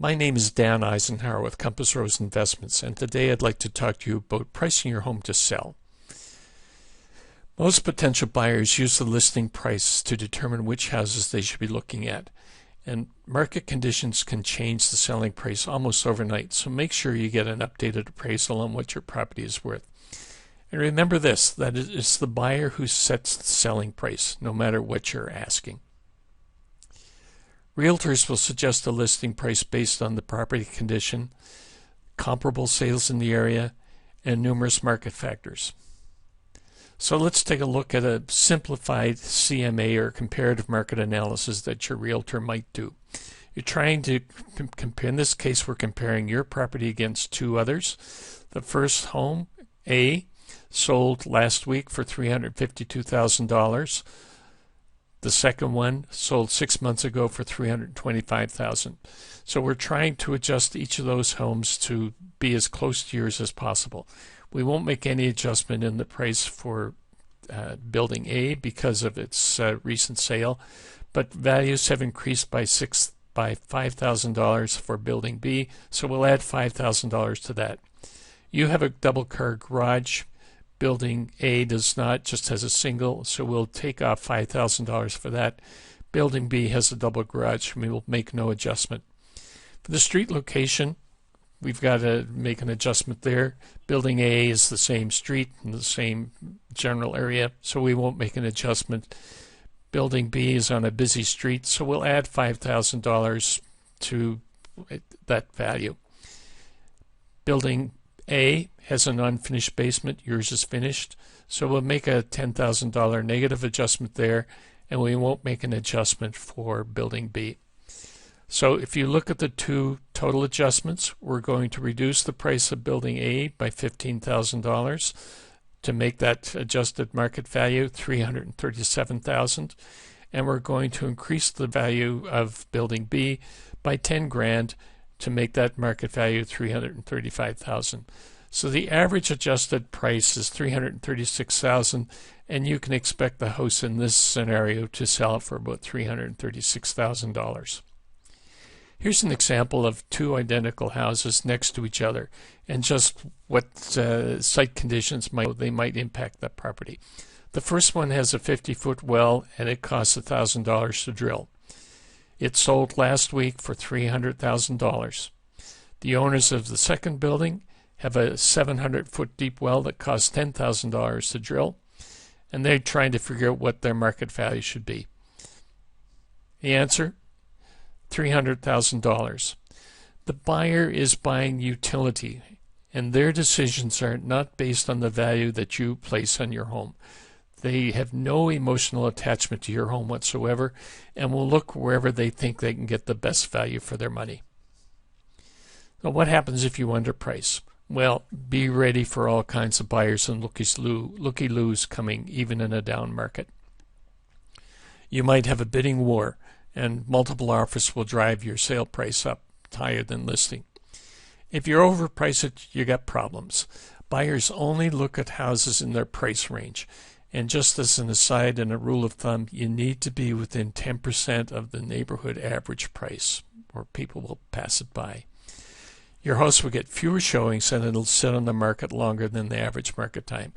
My name is Dan Eisenhower with Compass Rose Investments, and today I'd like to talk to you about pricing your home to sell. Most potential buyers use the listing price to determine which houses they should be looking at, and market conditions can change the selling price almost overnight, so make sure you get an updated appraisal on what your property is worth. And remember this, that it's the buyer who sets the selling price, no matter what you're asking. Realtors will suggest a listing price based on the property condition, comparable sales in the area, and numerous market factors. So let's take a look at a simplified CMA or comparative market analysis that your realtor might do. You're trying to compare, in this case we're comparing your property against two others. The first home, A, sold last week for $352,000. The second one sold 6 months ago for $325,000. So we're trying to adjust each of those homes to be as close to yours as possible. We won't make any adjustment in the price for building A because of its recent sale, but values have increased by $5,000 for building B, so we'll add $5,000 to that. You have a double-car garage. Building A does not, just has a single, so we'll take off $5,000 for that. Building B has a double garage, and we will make no adjustment. For the street location, we've got to make an adjustment there. Building A is the same street in the same general area, so we won't make an adjustment. Building B is on a busy street, so we'll add $5,000 to that value. Building A has an unfinished basement, yours is finished, so we'll make a $10,000 negative adjustment there, and we won't make an adjustment for building B. So if you look at the two total adjustments, we're going to reduce the price of building A by $15,000 to make that adjusted market value $337,000, and we're going to increase the value of building B by $10,000 to make that market value $335,000. So the average adjusted price is $336,000, and you can expect the house in this scenario to sell for about $336,000. Here's an example of two identical houses next to each other, and just what site conditions might impact that property. The first one has a 50-foot well, and it costs $1,000 to drill. It sold last week for $300,000. The owners of the second building have a 700-foot deep well that costs $10,000 to drill, and they're trying to figure out what their market value should be. The answer? $300,000. The buyer is buying utility, and their decisions are not based on the value that you place on your home. They have no emotional attachment to your home whatsoever, and will look wherever they think they can get the best value for their money. So what happens if you underprice? Well, be ready for all kinds of buyers and looky-loos coming even in a down market. You might have a bidding war, and multiple offers will drive your sale price up higher than listing. If you overprice it, you got problems. Buyers only look at houses in their price range. And just as an aside and a rule of thumb, you need to be within 10% of the neighborhood average price, or people will pass it by. Your house will get fewer showings, and it'll sit on the market longer than the average market time.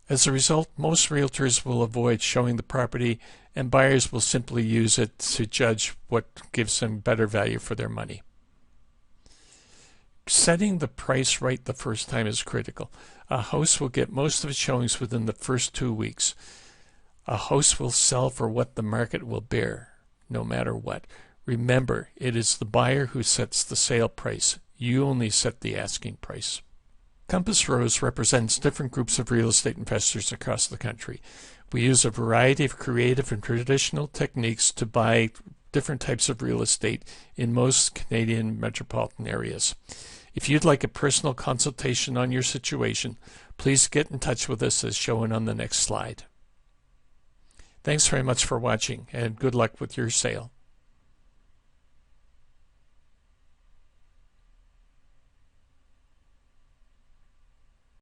As a result, most realtors will avoid showing the property, and buyers will simply use it to judge what gives them better value for their money. Setting the price right the first time is critical. A house will get most of its showings within the first 2 weeks. A house will sell for what the market will bear, no matter what. Remember, it is the buyer who sets the sale price. You only set the asking price. Compass Rose represents different groups of real estate investors across the country. We use a variety of creative and traditional techniques to buy different types of real estate in most Canadian metropolitan areas. If you'd like a personal consultation on your situation, please get in touch with us as shown on the next slide. Thanks very much for watching, and good luck with your sale.